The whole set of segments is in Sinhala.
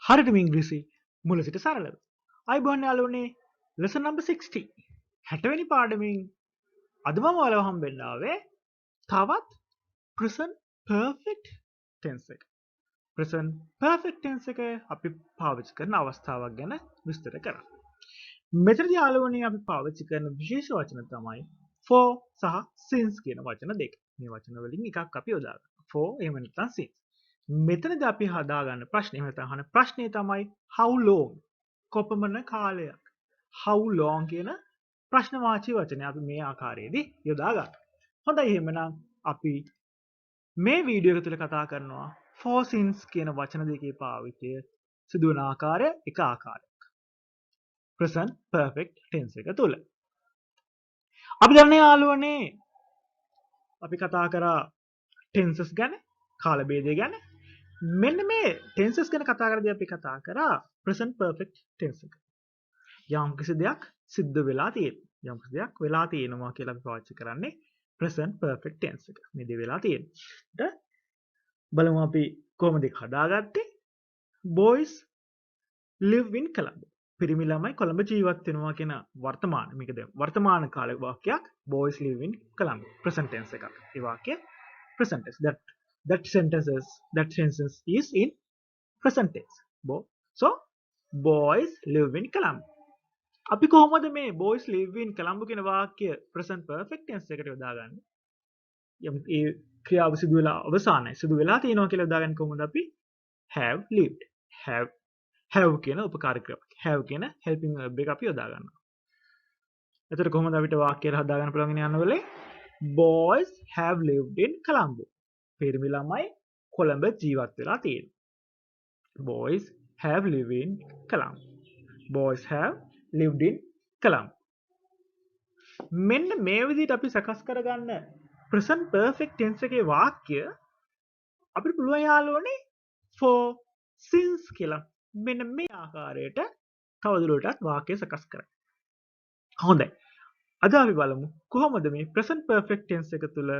හරියටම ඉංග්‍රීසි මුල සිට සරලව. අයිබෝන් යාළුවනේ lesson number 60. 60 වෙනි පාඩමෙන් අද මම ඔයාලව හම්බෙන්න ආවේ තවත් present perfect tense එක. present perfect tense එක අපි පාවිච්චි කරන අවස්ථාවක් ගැන විස්තර කරන්න. මෙතනදී යාළුවනේ අපි පාවිච්චි කරන විශේෂ වචන තමයි for සහ since කියන වචන දෙක. මේ වචන වලින් එකක් අපි යොදා ගන්නවා. for එහෙම නැත්නම් since. මෙතනදී අපි හදාගන්න ප්‍රශ්නේ එහෙම නැත්නම් අහන ප්‍රශ්නේ තමයි how long කොපමණ කාලයක් how long කියන ප්‍රශ්න වාචී වචනය අපි මේ ආකාරයේදී යොදා ගන්නවා. හොඳයි එහෙමනම් අපි මේ වීඩියෝ එක තුළ කතා කරනවා for since කියන වචන දෙකේ පාවිච්චය සිදුවන ආකාරය එක ආකාරයක්. present perfect tense එක තුළ. අපි දන්නේ යාළුවනේ අපි කතා කරා tenses ගැන, කාල භේදය ගැන. මෙන්න මේ tenses ගැන කතා කරද්දී අපි කතා කරා present perfect tense එක. යම් කිසි දෙයක් සිද්ධ වෙලා තියෙනවා. යම් කිසි දෙයක් වෙලා තියෙනවා කියලා අපි පාවිච්චි කරන්නේ present perfect tense එක. මේ දේ වෙලා තියෙනවා. බලමු අපි කොහොමද ඒක හදාගත්තේ? boys live in Colombo. පිරිමි ළමයි කොළඹ ජීවත් වෙනවා කියන වර්තමාන මේක දැන් වර්තමාන කාල වාක්‍යයක් boys live in Colombo present tense එකක්. ඒ වාක්‍ය present tense. That sentence is in present tense. So boys live in Colombo. අපි කොහොමද මේ boys live in Colombo කියන වාක්‍ය present perfect tense එකට යොදාගන්නේ? යම් ඒ ක්‍රියාව සිදු වෙලා අවසానයි සිදු වෙලා තියෙනවා කියලා යොදාගන්නේ කොහොමද අපි? have lived. have කියන උපකාරී ක්‍රියාවක්. have කියන helping verb එක අපි යොදා ගන්නවා. එතකොට කොහොමද අපිට වාක්‍යය හදාගන්න පුළුවන් ඉන්නේ යනවලේ? boys have lived in Colombo. පිරිමි ළමයි කොළඹ ජීවත් වෙලා තියෙනවා. boys have lived in Colombo. boys have lived in Colombo. මෙන්න මේ විදිහට අපි සකස් කරගන්න present perfect tense එකේ වාක්‍ය අපිට පුළුවන් යාළුවනේ for since කියලා මෙන්න මේ ආකාරයට තවදුරටත් වාක්‍ය සකස් කරන්න. හොඳයි. අද අපි බලමු කොහොමද මේ present perfect tense එක තුල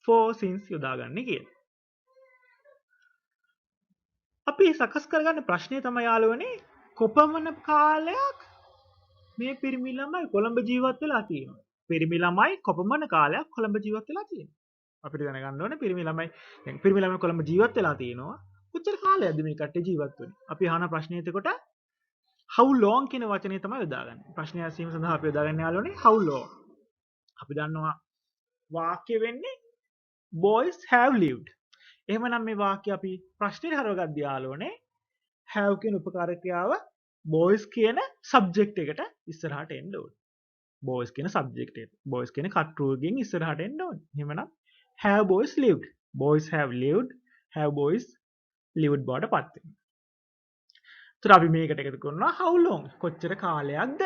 for since යොදාගන්නේ කියලා. අපි සකස් කරගන්න ප්‍රශ්නේ තමයි යාළුවනේ කොපමණ කාලයක් මේ පිරිමි ළමයි කොළඹ ජීවත් වෙලා තියෙනවා. පිරිමි ළමයි කොපමණ කාලයක් කොළඹ ජීවත් වෙලා තියෙනවා. අපිට දැනගන්න ඕනේ පිරිමි ළමයි කොළඹ ජීවත් වෙලා තියෙනවා. කොච්චර කාලයක්ද මේ කට්ටිය ජීවත් වෙන්නේ? අපි අහන ප්‍රශ්නේ එතකොට how long කියන වචනේ තමයි යොදාගන්නේ. ප්‍රශ්නය ඇසීම සඳහා අපි යොදාගන්නේ යාළුවනේ how long. අපි දන්නවා වාක්‍ය වෙන්නේ boys have lived. එහෙමනම් මේ වාක්‍ය අපි ප්‍රශ්නෙට හරවගද්දී යාළුවනේ have කියන උපකාර ක්‍රියාව boys කියන subject එකට ඉස්සරහට එන්න ඕනේ. boys කියන subject එක. boys කියන කර්තෘගෙන් ඉස්සරහට එන්න ඕනේ. එහෙමනම් have boys lived. boys have lived. have boys lived බවට පත් වෙනවා. එතකොට අපි මේකට එකතු කරනවා how long කොච්චර කාලයක්ද?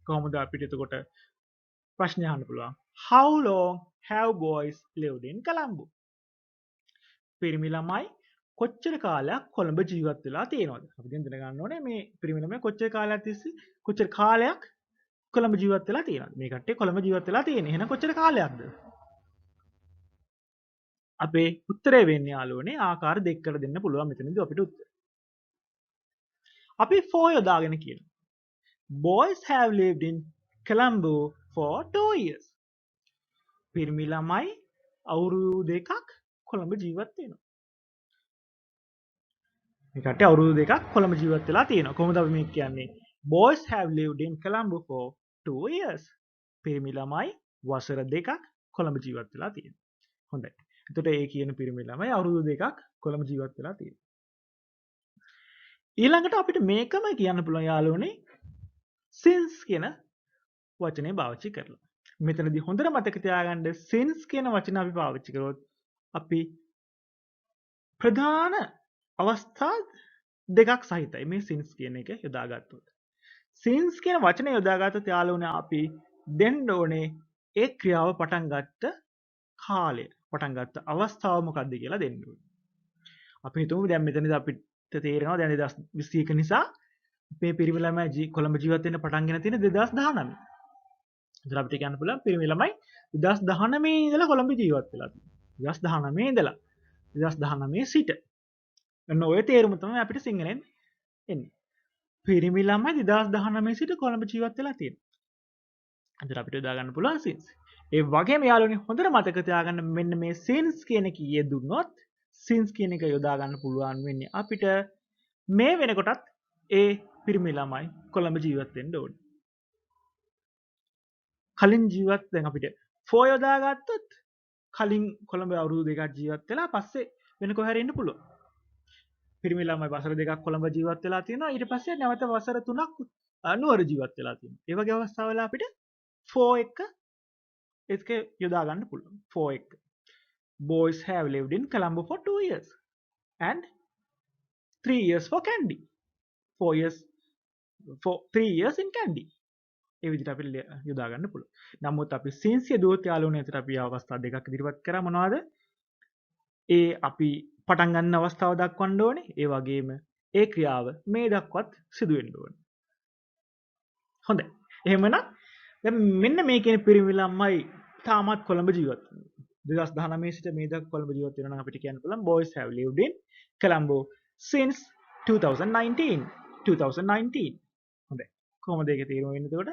කොහොමද අපිට එතකොට ප්‍රශ්නය අහන්න පුළුවන්? how long have boys lived in Colombo? පිරිමි ළමයි කොච්චර කාලයක් කොළඹ ජීවත් වෙලා තියෙනවද? අපි දැන් දැනගන්න ඕනේ මේ පිරිමි ළමයි කොච්චර කාලයක් තිස්සේ කොච්චර කාලයක් කොළඹ ජීවත් වෙලා තියෙනවද? මේ කට්ටිය කොළඹ ජීවත් වෙලා තියෙන්නේ. එහෙනම් කොච්චර කාලයක්ද? අපේ උත්තරය වෙන්නේ යාළුවනේ ආකාර දෙකකට දෙන්න පුළුවන් මෙතනදී අපිට උත්තර. අපි for යොදාගෙන කියනවා. Boys have lived in Colombo for 2 years. පිරිමි ළමයි අවුරුදු දෙකක් කොළඹ ජීවත් වෙනවා. මේ කට්ටිය අවුරුදු දෙකක් කොළඹ ජීවත් වෙලා තියෙනවා. කොහොමද අපි මේක කියන්නේ? Boys have lived in Colombo for 2 years. පිරිමි ළමයි වසර දෙකක් කොළඹ ජීවත් වෙලා තියෙනවා. හොඳයි. එතකොට ඒ කියන පිරිමි ළමයි අවුරුදු දෙකක් කොළඹ ජීවත් වෙලා තියෙනවා. ඊළඟට අපිට මේකම කියන්න පුළුවන් යාළුවනේ since කියන වචනේ පාවිච්චි කරලා. මෙතනදී හොඳට මතක තියාගන්න since කියන වචන අපි පාවිච්චි කරොත් අපි ප්‍රධාන අවස්ථා දෙකක් සහිතයි මේ since කියන එක යොදාගත්තොත්. since කියන වචනේ යොදාගත්තොත් යාළුවනේ අපි දෙන්න ඕනේ ඒ ක්‍රියාව පටන් ගත්ත කාලය, පටන් ගත්ත අවස්ථාව මොකක්ද කියලා දෙන්න ඕනේ. අපි හිතමු දැන් මෙතනදී අපිට තේරෙනවා දැන් 2021 නිසා මේ පිරිමි ළමයි කොළඹ ජීවත් වෙන්න පටන් ගෙන තියෙන 2019. ඉතින් අපිට කියන්න පුළුවන් පිරිමි ළමයි 2019 ඉඳලා කොළඹ ජීවත් වෙලා තියෙනවා. 2019 ඉඳලා 2019 සිට ඔන්න ඔය තේරුම තමයි අපිට සිංහලෙන් එන්නේ. පිරිමි ළමයි 2019 සිට කොළඹ ජීවත් වෙලා තියෙනවා. අදට අපිට යොදා ගන්න පුළුවන් since. ඒ වගේම යාළුවනේ හොඳට මතක තියාගන්න මෙන්න මේ since කියන එක යෙදුනොත් since කියන එක යොදා ගන්න පුළුවන් වෙන්නේ අපිට මේ වෙනකොටත් ඒ පිරිමි ළමයි කොළඹ ජීවත් වෙන්න ඕනේ. කලින් ජීවත් දැන් අපිට for යොදා ගත්තොත් කලින් කොළඹ අවුරුදු දෙකක් ජීවත් වෙලා පස්සේ වෙන කොහේ හරි ඉන්න පුළුවන්. පිරිමි ළමයි වසර දෙකක් කොළඹ ජීවත් වෙලා තියෙනවා. ඊට පස්සේ නැවත වසර 3ක් නුවර ජීවත් වෙලා තියෙනවා. ඒ වගේ අවස්ථාවල අපිට for එක යොදා ගන්න පුළුවන්. for එක. Boys have lived in Colombo for 2 years and 3 years for Kandy. 4 years for 3 years in Kandy. ඒ විදිහට අපිට යොදා ගන්න පුළුවන්. නමුත් අපි since යදුවොත් යාළුවනේ එතන අපි අවස්ථා දෙකක් ඉදිරිපත් කරා මොනවද? ඒ අපි පටන් ගන්න අවස්ථාව දක්වන්න ඕනේ. ඒ වගේම ඒ ක්‍රියාව මේ දක්වත් සිදු වෙන්න ඕනේ. හොඳයි. එහෙමනම් දැන් මෙන්න මේ කියන පිරිමි ළමයි තාමත් කොළඹ ජීවත් වෙනවා. 2019 සිට මේ දක්වා කොළඹ ජීවත් වෙනවා නම් අපිට කියන්න පුළුවන් boys have lived in Colombo since 2019. 2019. හොඳයි. කොහොමද ඒක තේරුම වෙන්නේ එතකොට?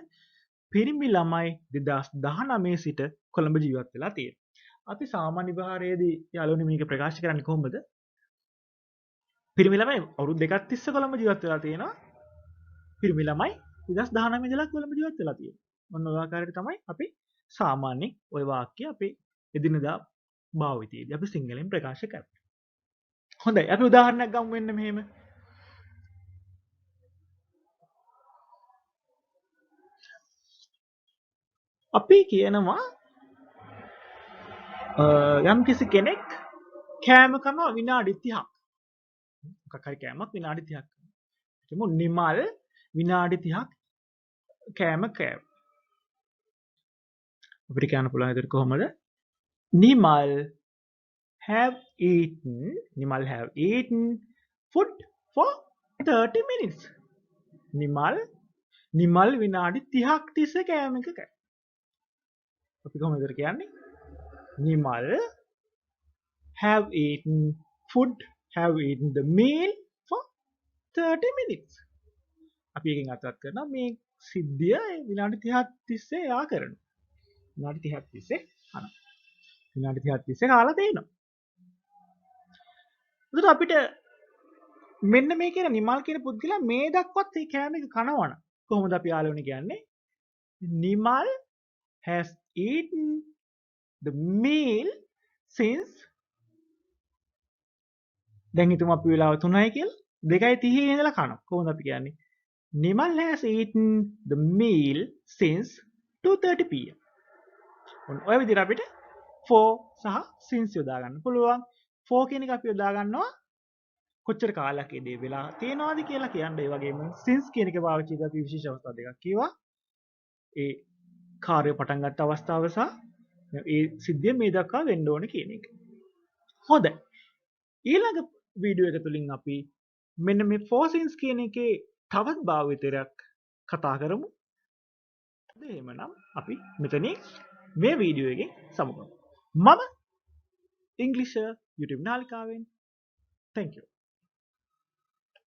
පිරිමි ළමයි 2019 සිට කොළඹ ජීවත් වෙලා තියෙනවා. අපි සාමාන්‍ය විභාගයේදී යාළුවනේ මේක ප්‍රකාශ කරන්නේ කොහොමද? පිරිමි ළමයි අවුරුදු දෙකක් තිස්සේ කොළඹ ජීවත් වෙලා තියෙනවා. පිරිමි ළමයි 2019 ඉඳලා කොළඹ ජීවත් වෙලා තියෙනවා. ඔන්න ඔය ආකාරයට තමයි අපි සාමාන්‍යයෙන් ওই වාක්‍ය අපේ එදිනදා භාවිතයේදී අපි සිංහලෙන් ප්‍රකාශ කරන්නේ. හොඳයි. අපි උදාහරණයක් ගමු මෙන්න මෙහෙම. අපි කියනවා යම්කිසි කෙනෙක් කෑම කනවා විනාඩි 30ක්. මොකක් හරි කෑමක් විනාඩි 30ක්. හිතමු නිමල් විනාඩි 30ක් කෑම කෑවා. අපිට කියන්න පුළුවන් ඒකට කොහොමද? Nimal have eaten food for 30 minutes. Nimal විනාඩි 30ක් තිස්සේ කෑම එක කෑවා. අපි කොහොමද ඒකට කියන්නේ? Nimal have eaten the meal for 30 minutes. අපි එකෙන් අර්ථවත් කරනවා මේ සිද්ධිය විනාඩි 30ක් තිස්සේ යා කරනවා. විනාඩි 30ක් තිස්සේ කනවා. විනාඩි 30ක් තිස්සේ කාලා තිනවා. එතකොට අපිට මෙන්න මේ කියන නිමල් කියන පුද්ගලයා මේ දක්වත් මේ කෑම එක කනවනම් කොහොමද අපි යාළුවනේ කියන්නේ? Nimal has eaten the meal since දැන් හිතමු අපි වෙලාව 3යි කියලා 2:30 ඉඳලා කනවා. කොහොමද අපි කියන්නේ? Nimal has eaten the meal since 2:30 pm. ඔය විදිහට අපිට for සහ since යොදා ගන්න පුළුවන්. for කියන එක අපි යොදා ගන්නවා කොච්චර කාලයක් ඒ දේ වෙලා තියෙනවද කියලා කියන්න. ඒ වගේම since කියන එක පාවිච්චි කරලා අපි විශේෂ අවස්ථා දෙකක් කිව්වා. ඒ කාර්ය පටන් ගත්ත අවස්ථාව සහ ඒ සිද්ධිය මේ දක්වා වෙන්න ඕනේ කියන එක. හොඳයි. ඊළඟ වීඩියෝ එක තුලින් අපි මෙන්න මේ for since කියන එකේ තවත් භාවිතයක් කතා කරමු. එහෙමනම් අපි මෙතනින් මේ වීඩියෝ එකෙන් සමුගමු. මම ඉංග්‍රීසි YouTube නාලිකාවෙන් thank you.